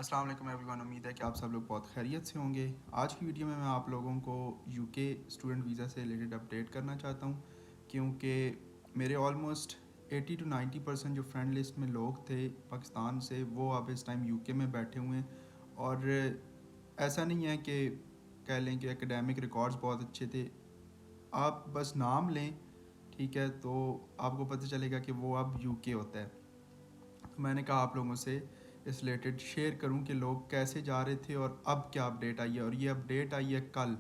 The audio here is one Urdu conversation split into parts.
السلام علیکم ایوری ون. امید ہے کہ آپ سب لوگ بہت خیریت سے ہوں گے. آج کی ویڈیو میں آپ لوگوں کو یو کے اسٹوڈنٹ ویزا سے ریلیٹڈ اپڈیٹ کرنا چاہتا ہوں، کیونکہ میرے آلموسٹ 80 to 90% جو فرینڈ لسٹ میں لوگ تھے پاکستان سے، وہ اب اس ٹائم یو کے میں بیٹھے ہوئے ہیں. اور ایسا نہیں ہے کہ کہہ لیں کہ اکیڈیمک ریکارڈز بہت اچھے تھے، آپ بس نام لیں ٹھیک ہے تو آپ کو پتہ چلے گا کہ وہ اب یو کے ہوتا ہے. تو میں نے کہا آپ لوگوں سے اس ریلیٹڈ شیئر کروں کہ لوگ کیسے جا رہے تھے اور اب کیا اپڈیٹ آئی ہے. اور یہ اپڈیٹ آئی ہے کل،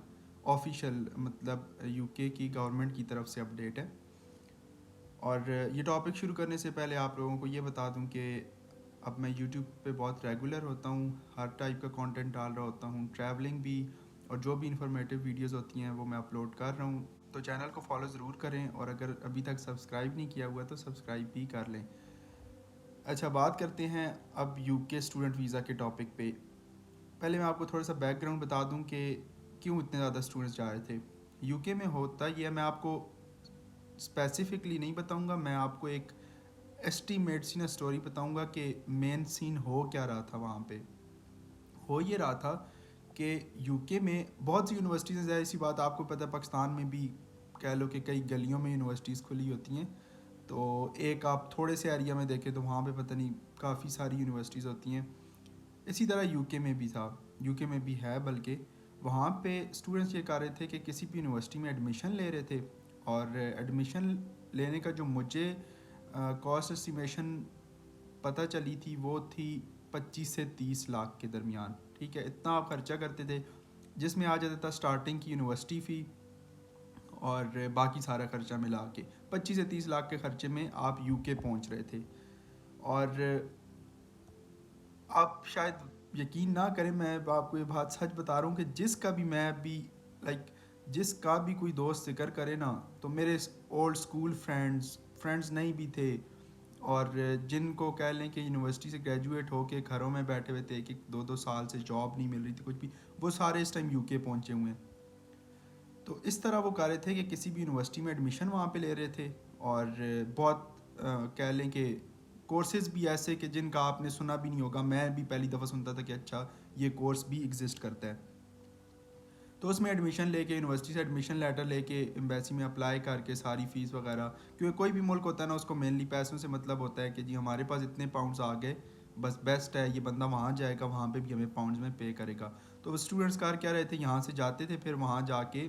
آفیشیل مطلب یو کے کی گورنمنٹ کی طرف سے اپڈیٹ ہے. اور یہ ٹاپک شروع کرنے سے پہلے آپ لوگوں کو یہ بتا دوں کہ اب میں یوٹیوب پہ بہت ریگولر ہوتا ہوں، ہر ٹائپ کا کانٹینٹ ڈال رہا ہوتا ہوں، ٹریولنگ بھی، اور جو بھی انفارمیٹیو ویڈیوز ہوتی ہیں وہ میں اپلوڈ کر رہا ہوں. تو چینل کو فالو ضرور کریں، اور اگر ابھی تک سبسکرائب نہیں کیا ہوا تو سبسکرائب بھی کر لیں. اچھا، بات کرتے ہیں اب یو کے اسٹوڈنٹ ویزا کے ٹاپک پہ. پہلے میں آپ کو تھوڑا سا بیک گراؤنڈ بتا دوں کہ کیوں اتنے زیادہ اسٹوڈنٹس جا رہے تھے. یو کے میں ہوتا یہ ہے، میں آپ کو اسپیسیفکلی نہیں بتاؤں گا، میں آپ کو ایک ایسٹیمیٹ سی نا اسٹوری بتاؤں گا کہ مین سین ہو کیا رہا تھا وہاں پہ. ہو یہ رہا تھا کہ یو کے میں بہت سی یونیورسٹیز ہیں، ظاہر سی بات آپ کو پتہ ہے پاکستان میں بھی کہہ لو کہ کئی گلیوں میں یونیورسٹیز کھلی ہوتی ہیں. تو ایک آپ تھوڑے سے ایریا میں دیکھیں تو وہاں پہ پتہ نہیں کافی ساری یونیورسٹیز ہوتی ہیں. اسی طرح یو کے میں بھی تھا، یو کے میں بھی ہے، بلکہ وہاں پہ اسٹوڈنٹس یہ کر رہے تھے کہ کسی بھی یونیورسٹی میں ایڈمیشن لے رہے تھے، اور ایڈمیشن لینے کا جو مجھے کاسٹ اسٹیمیشن پتہ چلی تھی وہ تھی 25 سے 30 لاکھ کے درمیان. ٹھیک ہے، اتنا آپ خرچہ کرتے تھے جس میں آ جاتا تھا اسٹارٹنگ کی یونیورسٹی فی اور باقی سارا خرچہ ملا کے 25 سے 30 لاکھ کے خرچے میں آپ یو کے پہنچ رہے تھے. اور آپ شاید یقین نہ کریں، میں آپ کو یہ بات سچ بتا رہا ہوں کہ جس کا بھی میں بھی جس کا بھی کوئی دوست ذکر کرے نا، تو میرے اولڈ اسکول فرینڈز نہیں بھی تھے، اور جن کو کہہ لیں کہ یونیورسٹی سے گریجویٹ ہو کے گھروں میں بیٹھے ہوئے تھے کہ 2 سال سے جاب نہیں مل رہی تھی کچھ بھی، وہ سارے اس ٹائم یو کے پہنچے ہوئے ہیں. تو اس طرح وہ کر رہے تھے کہ کسی بھی یونیورسٹی میں ایڈمیشن وہاں پہ لے رہے تھے، اور بہت کہہ لیں کہ کورسز بھی ایسے کہ جن کا آپ نے سنا بھی نہیں ہوگا. میں بھی پہلی دفعہ سنتا تھا کہ اچھا یہ کورس بھی ایگزسٹ کرتا ہے. تو اس میں ایڈمیشن لے کے، یونیورسٹی سے ایڈمیشن لیٹر لے کے، ایمبیسی میں اپلائی کر کے ساری فیس وغیرہ، کیونکہ کوئی بھی ملک ہوتا ہے نا اس کو مینلی پیسوں سے مطلب ہوتا ہے کہ جی ہمارے پاس اتنے پاؤنڈز آ گئے، بس بیسٹ ہے، یہ بندہ وہاں جائے گا وہاں پہ بھی ہمیں پاؤنڈز میں پے کرے گا. تو اسٹوڈنٹس کر کیا رہے تھے، یہاں سے جاتے تھے، پھر وہاں جا کے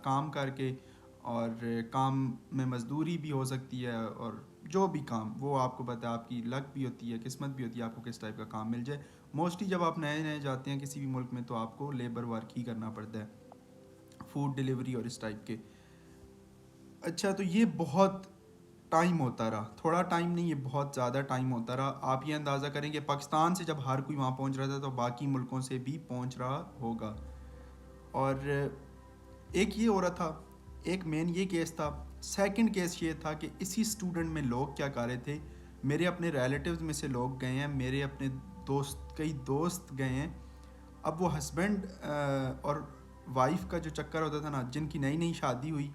کام کر کے، اور کام میں مزدوری بھی ہو سکتی ہے، اور جو بھی کام وہ آپ کو پتہ ہے، آپ کی لک بھی ہوتی ہے، قسمت بھی ہوتی ہے آپ کو کس ٹائپ کا کام مل جائے. موسٹلی جب آپ نئے نئے جاتے ہیں کسی بھی ملک میں تو آپ کو لیبر ورک ہی کرنا پڑتا ہے، فوڈ ڈیلیوری اور اس ٹائپ کے. اچھا، تو یہ بہت ٹائم ہوتا رہا، تھوڑا ٹائم نہیں، یہ بہت زیادہ ٹائم ہوتا رہا. آپ یہ اندازہ کریں کہ پاکستان سے جب ہر کوئی وہاں پہنچ رہا تھا تو باقی ملکوں سے بھی پہنچ رہا ہوگا. اور ایک یہ ہو رہا تھا، ایک مین یہ کیس تھا. سیکنڈ کیس یہ تھا کہ اسی اسٹوڈنٹ میں لوگ کیا کر رہے تھے، میرے اپنے ریلیٹیوز میں سے لوگ گئے ہیں، میرے اپنے کئی دوست گئے ہیں. اب وہ ہسبینڈ اور وائف کا جو چکر ہوتا تھا نا، جن کی نئی نئی شادی ہوئی،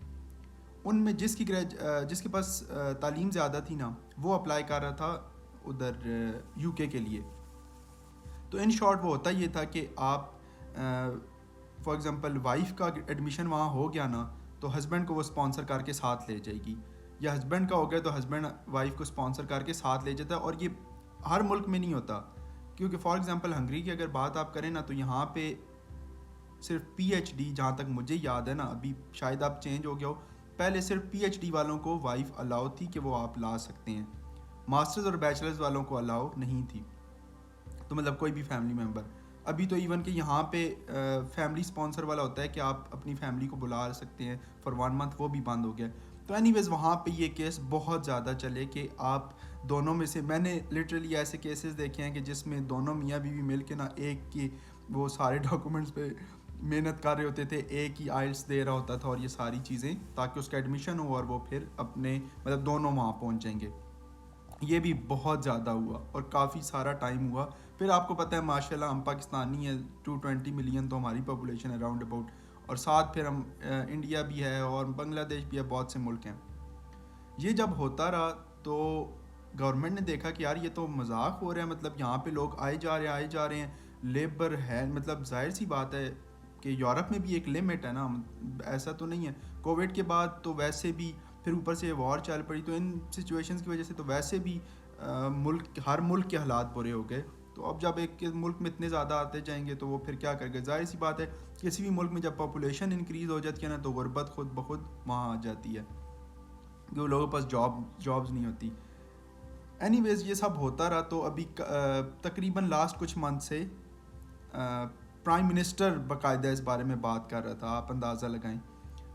ان میں جس کے پاس تعلیم زیادہ تھی نا، وہ اپلائی کر رہا تھا ادھر یو کے لیے. تو ان شارٹ وہ ہوتا یہ تھا کہ آپ فار ایگزامپل وائف کا ایڈمیشن وہاں ہو گیا نا، تو ہسبینڈ کو وہ اسپانسر کر کے ساتھ لے جائے گی، یا ہسبینڈ کا ہو گیا تو ہسبینڈ وائف کو اسپانسر کر کے ساتھ لے جاتا ہے. اور یہ ہر ملک میں نہیں ہوتا، کیونکہ فار ایگزامپل ہنگری کی اگر بات آپ کریں نا، تو یہاں پہ صرف پی ایچ ڈی، جہاں تک مجھے یاد ہے نا، ابھی شاید اب چینج ہو گیا ہو، پہلے صرف پی ایچ ڈی والوں کو وائف الاؤ تھی کہ وہ آپ لا سکتے ہیں، ماسٹرز اور بیچلرز والوں کو الاؤ نہیں تھی. تو مطلب کوئی بھی فیملی ممبر. ابھی تو ایون کہ یہاں پہ فیملی اسپانسر والا ہوتا ہے کہ آپ اپنی فیملی کو بلا سکتے ہیں فار 1 منتھ، وہ بھی بند ہو گیا. تو اینی ویز وہاں پہ یہ کیس بہت زیادہ چلے کہ آپ دونوں میں سے، میں نے لٹرلی ایسے کیسز دیکھے ہیں کہ جس میں دونوں میاں بیوی مل کے نا، ایک کی وہ سارے ڈاکومنٹس پہ محنت کر رہے ہوتے تھے، ایک ہی آئلس دے رہا ہوتا تھا اور یہ ساری چیزیں، تاکہ اس کا ایڈمیشن ہو اور وہ پھر اپنے مطلب دونوں وہاں پہنچ جائیں گے. یہ بھی بہت زیادہ ہوا اور کافی سارا ٹائم ہوا. پھر آپ کو پتہ ہے ماشاء اللہ ہم پاکستانی ہیں، 220 ملین تو ہماری پاپولیشن ہے راؤنڈ اباؤٹ، اور ساتھ پھر ہم انڈیا بھی ہے اور بنگلہ دیش بھی ہے، بہت سے ملک ہیں. یہ جب ہوتا رہا تو گورنمنٹ نے دیکھا کہ یار یہ تو مذاق ہو رہا ہے، مطلب یہاں پہ لوگ آئے جا رہے ہیں، لیبر ہے، مطلب ظاہر سی بات ہے کہ یورپ میں بھی ایک لمٹ ہے نا، ایسا تو نہیں ہے۔ کووڈ کے بعد تو ویسے بھی پھر اوپر سے وار چل پڑی، تو ان سچویشنز کی وجہ سے تو ویسے بھی ہر ملک کے حالات برے ہو گئے۔ تو اب جب ایک ملک میں اتنے زیادہ آتے جائیں گے تو وہ پھر کیا کرے گا؟ ظاہر سی بات ہے کسی بھی ملک میں جب پاپولیشن انکریز ہو جاتی ہے نا تو غربت خود بخود وہاں آ جاتی ہے، کہ وہ لوگوں کے پاس جابز نہیں ہوتی۔ اینی ویز یہ سب ہوتا رہا، تو ابھی تقریباً لاسٹ کچھ منتھ سے پرائم منسٹر باقاعدہ اس بارے میں بات کر رہا تھا، آپ اندازہ لگائیں،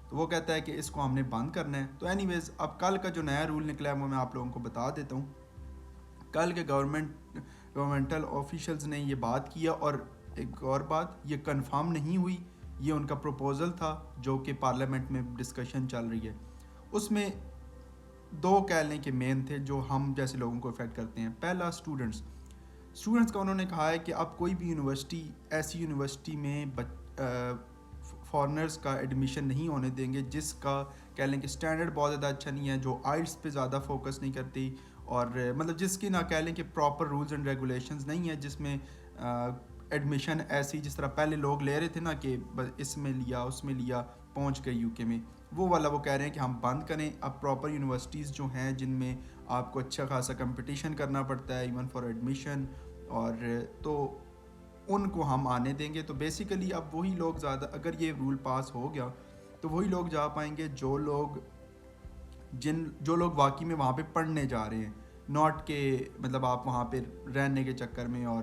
تو وہ کہتا ہے کہ اس کو ہم نے بند کرنا ہے۔ تو اینی ویز اب کل کا جو نیا رول نکلا ہے وہ میں آپ لوگوں کو بتا دیتا ہوں۔ کل کے گورنمنٹل آفیشلز نے یہ بات کیا، اور ایک اور بات یہ کنفرم نہیں ہوئی، یہ ان کا پروپوزل تھا جو کہ پارلیمنٹ میں ڈسکشن چل رہی ہے۔ اس میں دو کہہ لیں کہ مین تھے جو ہم جیسے لوگوں کو افیکٹ کرتے ہیں۔ پہلا اسٹوڈنٹس کا انہوں نے کہا ہے کہ اب کوئی بھی یونیورسٹی ایسی یونیورسٹی میں فارنرز کا ایڈمیشن نہیں ہونے دیں گے جس کا کہہ لیں کہ اسٹینڈرڈ بہت زیادہ اچھا نہیں ہے، جو آئلٹس پہ زیادہ فوکس نہیں کرتی، اور مطلب جس کی نہ کہہ لیں کہ پراپر رولز اینڈ ریگولیشنز نہیں ہے، جس میں ایڈمیشن ایسی جس طرح پہلے لوگ لے رہے تھے نا کہ اس میں لیا اس میں لیا پہنچ گئے یو کے میں، وہ والا وہ کہہ رہے ہیں کہ ہم بند کریں۔ اب پراپر یونیورسٹیز جو ہیں جن میں آپ کو اچھا خاصا کمپٹیشن کرنا پڑتا ہے ایون فار ایڈمیشن، اور تو ان کو ہم آنے دیں گے۔ تو بیسیکلی اب وہی لوگ زیادہ، اگر یہ رول پاس ہو گیا تو وہی لوگ جا پائیں گے جو لوگ واقعی میں وہاں پہ پڑھنے جا رہے ہیں، ناٹ کہ مطلب آپ وہاں پہ رہنے کے چکر میں، اور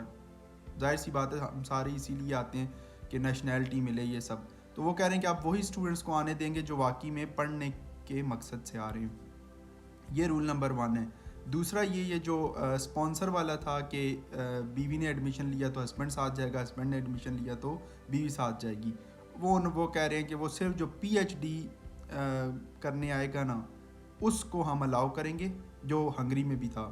ظاہر سی بات ہے ہم سارے اسی لیے آتے ہیں کہ نیشنلٹی ملے یہ سب۔ تو وہ کہہ رہے ہیں کہ آپ وہی اسٹوڈنٹس کو آنے دیں گے جو واقعی میں پڑھنے کے مقصد سے آ رہے ہیں۔ یہ رول نمبر 1 ہے۔ دوسرا یہ جو اسپانسر والا تھا کہ بیوی نے ایڈمیشن لیا تو ہسبینڈ ساتھ جائے گا، ہسبینڈ نے ایڈمیشن لیا تو بیوی ساتھ جائے گی، وہ کہہ رہے ہیں کہ وہ صرف جو پی ایچ ڈی کرنے آئے گا نا اس کو ہم الاؤ کریں گے، جو ہنگری میں بھی تھا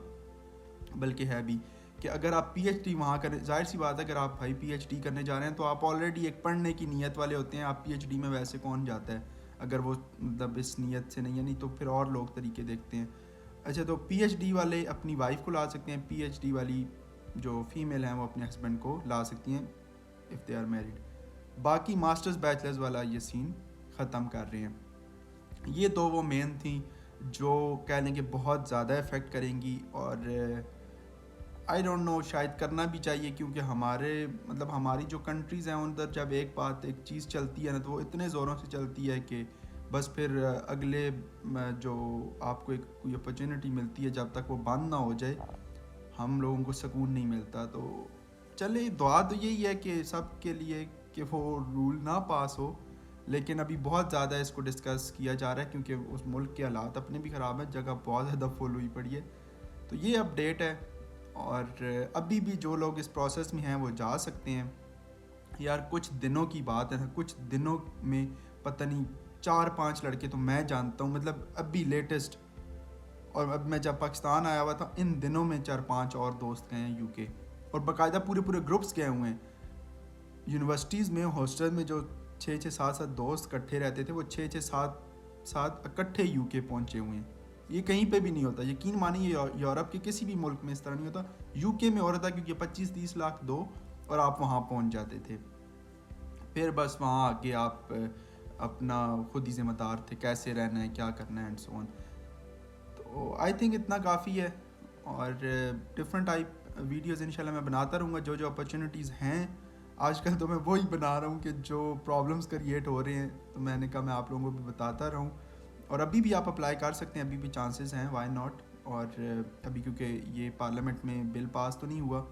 بلکہ ہے بھی، کہ اگر آپ پی ایچ ڈی وہاں کریں، ظاہر سی بات ہے اگر آپ بھائی پی ایچ ڈی کرنے جا رہے ہیں تو آپ آلریڈی ایک پڑھنے کی نیت والے ہوتے ہیں، آپ پی ایچ ڈی میں ویسے کون جاتا ہے اگر وہ مطلب اس نیت سے نہیں ہے، نہیں تو پھر اور لوگ طریقے دیکھتے ہیں۔ اچھا، تو پی ایچ ڈی والے اپنی وائف کو لا سکتے ہیں، پی ایچ ڈی والی جو فیمیل ہیں وہ اپنے ہسبینڈ کو لا سکتی ہیں اف دے آر میریڈ۔ باقی ماسٹرز بیچلرز والا یہ سین ختم کر رہے ہیں۔ یہ دو وہ مین تھیں جو کہہ لیں کہ بہت زیادہ افیکٹ کریں گی، اور آئی ڈونٹ نو شاید کرنا بھی چاہیے، کیونکہ ہماری جو کنٹریز ہیں اندر جب ایک چیز چلتی ہے نا تو وہ اتنے زوروں سے چلتی ہے کہ بس پھر اگلے جو آپ کو کوئی اپرچونٹی ملتی ہے جب تک وہ بند نہ ہو جائے ہم لوگوں کو سکون نہیں ملتا۔ تو چلے دعا تو یہی ہے کہ سب کے لیے کہ وہ رول نہ پاس ہو، لیکن ابھی بہت زیادہ اس کو ڈسکس کیا جا رہا ہے کیونکہ اس ملک کے حالات اپنے بھی خراب ہیں، جگہ بہت زیادہ فل ہوئی پڑی ہے۔ تو یہ اپڈیٹ ہے، اور ابھی بھی جو لوگ اس پروسیس میں ہیں وہ جا سکتے ہیں۔ یار کچھ دنوں کی بات ہے، کچھ دنوں میں پتہ نہیں 4-5 لڑکے تو میں جانتا ہوں، مطلب ابھی لیٹسٹ، اور اب میں جب پاکستان آیا ہوا تھا ان دنوں میں 4-5 اور دوست گئے ہیں یو کے، اور باقاعدہ پورے گروپس گئے ہوئے ہیں۔ یونیورسٹیز میں ہاسٹل میں جو 6-7 دوست اکٹھے رہتے تھے وہ 6-7 اکٹھے یو کے پہنچے ہوئے ہیں۔ یہ کہیں پہ بھی نہیں ہوتا، یقین مانیے یورپ کے کسی بھی ملک میں اس طرح نہیں ہوتا، یو کے میں ہو رہا تھا کیونکہ 25-30 لاکھ دو اور آپ وہاں پہنچ جاتے تھے، پھر بس وہاں آگے آپ اپنا خود ہی ذمہ دار تھے کیسے رہنا ہے کیا کرنا ہے اینڈ سو آن۔ تو آئی تھنک اتنا کافی ہے، اور ڈفرنٹ ٹائپ ویڈیوز انشاءاللہ میں بناتا رہوں گا، جو اپرچونیٹیز ہیں آج کل تو میں وہی بنا رہا ہوں کہ جو پرابلمس کریٹ ہو رہے ہیں تو میں نے کہا میں آپ لوگوں کو بھی بتاتا رہوں، اور ابھی بھی آپ اپلائی کر سکتے ہیں، ابھی بھی چانسز ہیں، وائی ناٹ۔ اور ابھی کیونکہ یہ پارلیمنٹ میں بل پاس تو نہیں ہوا،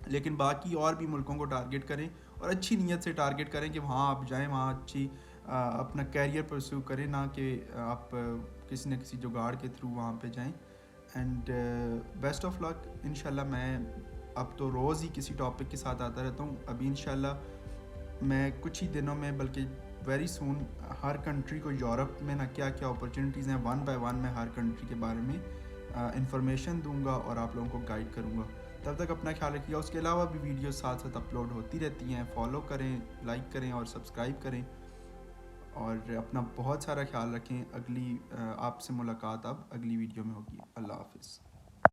لیکن باقی اور بھی ملکوں کو ٹارگٹ کریں اور اچھی نیت سے ٹارگٹ کریں کہ وہاں آپ جائیں، وہاں اچھی اپنا کیریئر پرسیو کریں، نہ کہ آپ کسی نہ کسی جگاڑ کے تھرو وہاں پہ جائیں۔ اینڈ بیسٹ آف لک انشاءاللہ۔ میں اب تو روز ہی کسی ٹاپک کے ساتھ آتا رہتا ہوں، ابھی انشاءاللہ میں کچھ ہی دنوں میں بلکہ ویری سون ہر کنٹری کو، یورپ میں نہ کیا کیا اپرچونیٹیز ہیں 1 by 1 میں ہر کنٹری کے بارے میں انفارمیشن دوں گا اور آپ لوگوں کو گائیڈ کروں گا۔ تب تک اپنا خیال رکھیے، اس کے علاوہ بھی ویڈیوز ساتھ ساتھ اپلوڈ ہوتی رہتی ہیں، فالو کریں، لائک کریں اور سبسکرائب کریں، اور اپنا بہت سارا خیال رکھیں۔ اگلی آپ سے ملاقات اب اگلی ویڈیو میں ہوگی۔ اللہ حافظ۔